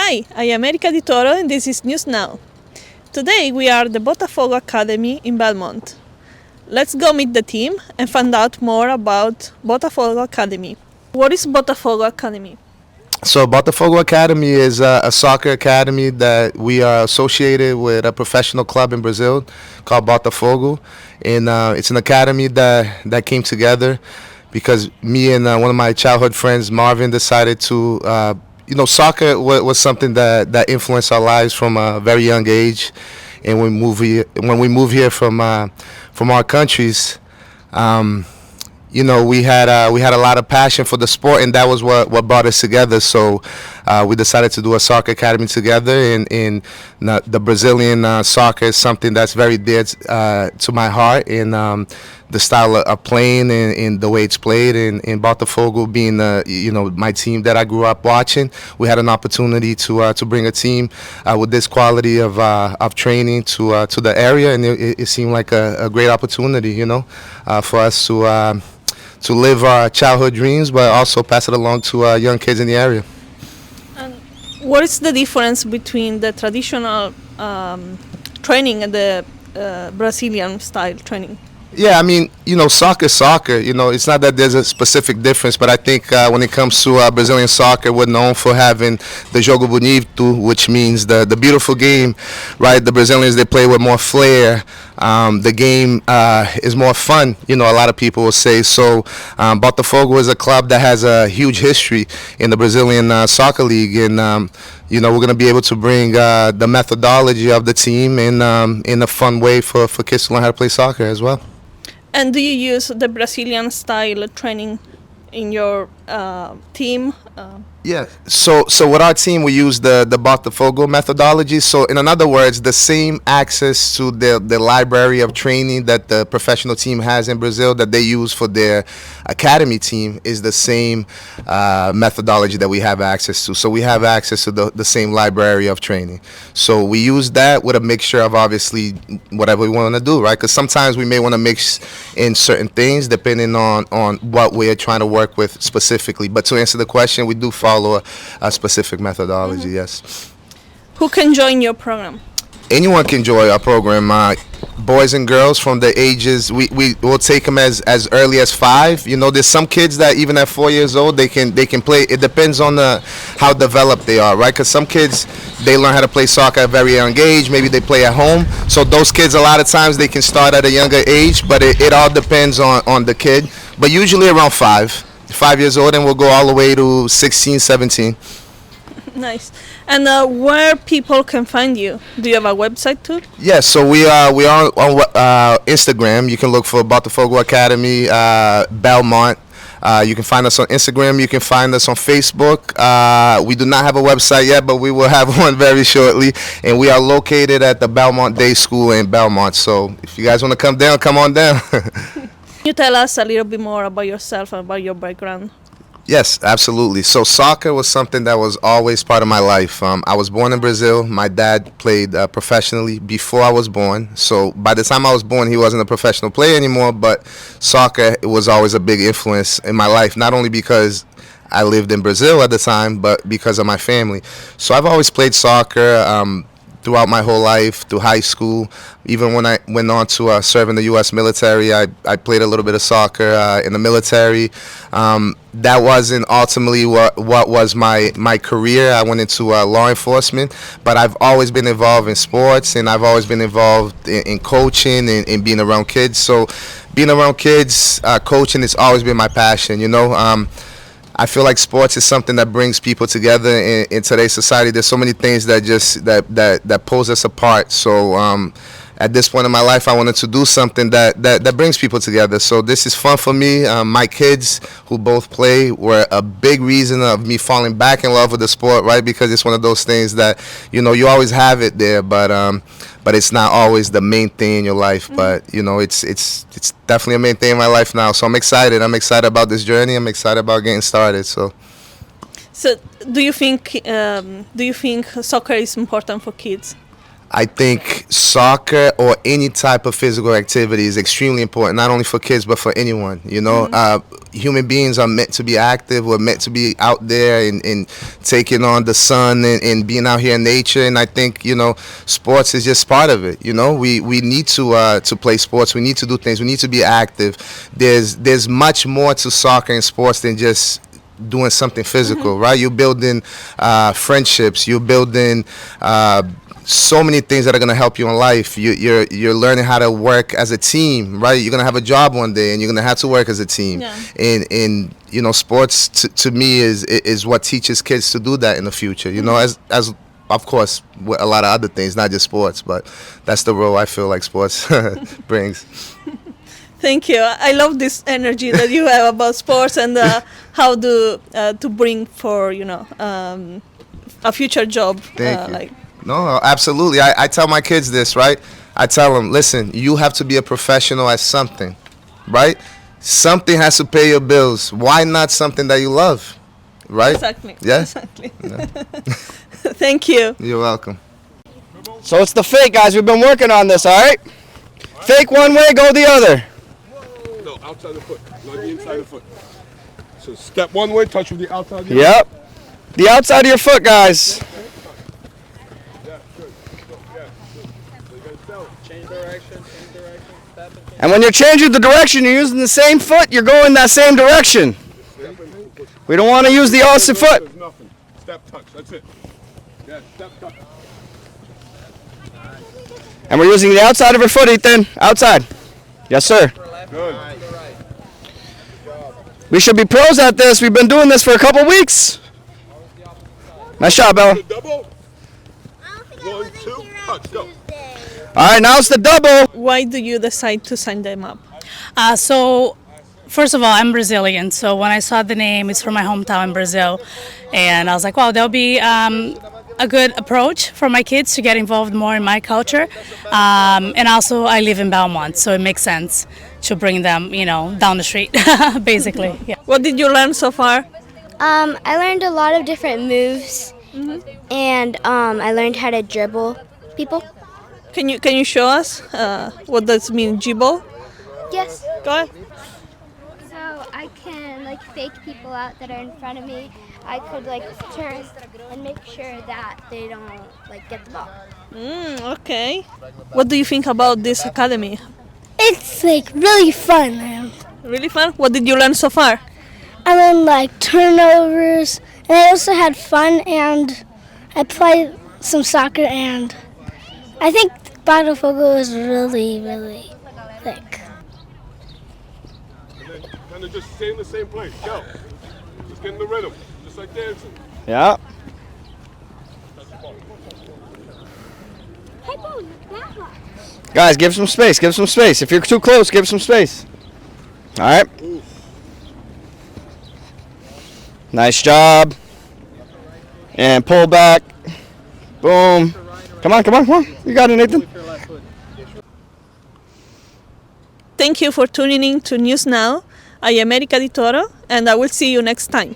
Hi, I am Erika Di Toro and this is News Now. Today we are at the Botafogo Academy in Belmont. Let's go meet the team and find out more about Botafogo Academy. What is Botafogo Academy? So Botafogo Academy is a soccer academy that we are associated with a professional club in Brazil called Botafogo, and it's an academy that came together because me and one of my childhood friends, Marvin, decided to, soccer was something that influenced our lives from a very young age, and when we move here from our countries. We had a lot of passion for the sport, and that was what brought us together. So we decided to do a soccer academy together, and the Brazilian soccer is something that's very dear to my heart, and the style of playing and the way it's played. And Botafogo being my team that I grew up watching, we had an opportunity to bring a team with this quality of training to the area, and it seemed like a great opportunity, for us to live our childhood dreams, but also pass it along to young kids in the area. And what is the difference between the traditional training and the Brazilian style training? Yeah, I mean, soccer is soccer. It's not that there's a specific difference, but I think when it comes to Brazilian soccer, we're known for having the jogo bonito, which means the beautiful game, right? The Brazilians, they play with more flair. The game is more fun, a lot of people will say. So Botafogo is a club that has a huge history in the Brazilian soccer league, and we're going to be able to bring the methodology of the team in a fun way for kids to learn how to play soccer as well. And do you use the Brazilian style training in your team? Yeah. So with our team, we use the Botafogo methodology. So in other words, the same access to the library of training that the professional team has in Brazil that they use for their academy team is the same methodology that we have access to. So we have access to the same library of training. So we use that with a mixture of obviously whatever we want to do, right? Because sometimes we may want to mix in certain things depending on what we are trying to work with specifically. But to answer the question, we do follow a specific methodology. Mm-hmm. Yes. Who can join your program? Anyone can join our program. Boys and girls from the ages, we will take them as early as 5. There's some kids that even at 4 years old they can play. It depends on how developed they are, right? Because some kids, they learn how to play soccer at a very young age. Maybe they play at home. So those kids, a lot of times they can start at a younger age, but it all depends on the kid. But usually around 5 years old, and we'll go all the way to 16, 17. Nice. And where people can find you? Do you have a website too? Yes, so we are on Instagram. You can look for Botafogo Academy, Belmont. You can find us on Instagram. You can find us on Facebook. We do not have a website yet, but we will have one very shortly. And we are located at the Belmont Day School in Belmont. So if you guys want to come down, come on down. Can you tell us a little bit more about yourself and about your background? Yes, absolutely. So soccer was something that was always part of my life. I was born in Brazil. My dad played professionally before I was born. So by the time I was born, he wasn't a professional player anymore, but soccer was always a big influence in my life, not only because I lived in Brazil at the time, but because of my family. So I've always played soccer throughout my whole life, through high school. Even when I went on to serve in the U.S. military, I played a little bit of soccer in the military. That wasn't ultimately what was my career. I went into law enforcement, but I've always been involved in sports, and I've always been involved in coaching and being around kids. So being around kids, coaching has always been my passion, I feel like sports is something that brings people together in today's society. There's so many things that pulls us apart. So at this point in my life, I wanted to do something that brings people together. So this is fun for me. My kids, who both play, were a big reason of me falling back in love with the sport, right? Because it's one of those things that, you always have it there, but it's not always the main thing in your life. Mm-hmm. But it's definitely a main thing in my life now. So I'm excited. I'm excited about this journey. I'm excited about getting started. So do you think soccer is important for kids? I think soccer or any type of physical activity is extremely important, not only for kids but for anyone. You know, human beings are meant to be active. We're meant to be out there and taking on the sun and being out here in nature. And I think, you know, sports is just part of it. You know, we need to play sports. We need to do things. We need to be active. There's much more to soccer and sports than just doing something physical, right? You're building friendships. You're building so many things that are going to help you in life. You're learning how to work as a team, right? You're going to have a job one day and you're going to have to work as a team. Yeah. And you know, sports to me is what teaches kids to do that in the future, you know, as of course with a lot of other things, not just sports, but that's the role I feel like sports brings. Thank you. I love this energy that you have about sports and how to bring for, you know, a future job. Thank you. No, absolutely. I tell my kids this, right? I tell them, listen, you have to be a professional at something, right? Something has to pay your bills. Why not something that you love, right? Exactly. Yeah? Exactly. Thank you. You're welcome. So it's the fake, guys. We've been working on this, all right? Fake one way, go the other. No, outside the foot, not the inside the foot. So step one way, touch with the outside. The Yep. The outside of your foot, guys. And when you're changing the direction, you're using the same foot, you're going that same direction. We don't want to use the opposite foot. There's nothing. Step touch. That's it. Yeah, step touch. And we're using the outside of your foot, Ethan. Outside. Yes, sir. Good. We should be pros at this. We've been doing this for a couple weeks. Nice shot, Bella. The double. 1, 2, touch. Go. All right, now it's the double. Why do you decide to sign them up? So, first of all, I'm Brazilian. So when I saw the name, it's from my hometown in Brazil. And I was like, wow, that'll be a good approach for my kids to get involved more in my culture. And also, I live in Belmont, so it makes sense to bring them, you know, down the street, basically. Yeah. What did you learn so far? I learned a lot of different moves, and I learned how to dribble people. Can you show us what does mean dribble? Yes. Go ahead. So I can like fake people out that are in front of me. I could like turn and make sure that they don't like get the ball. Okay. What do you think about this academy? It's like really fun, man. Really fun? What did you learn so far? I learned like turnovers, and I also had fun, and I played some soccer, and I think Botafogo is really, really thick. And then kind of just stay in the same place. Go. Just get in the rhythm. Just like dancing. Yeah. Hey, boy, that one. Guys, give some space. Give some space. If you're too close, give some space. All right. Nice job. And pull back. Boom. Come on, come on, come on. You got it, Nathan. Thank you for tuning in to News Now. I am Erika Di Toro, and I will see you next time.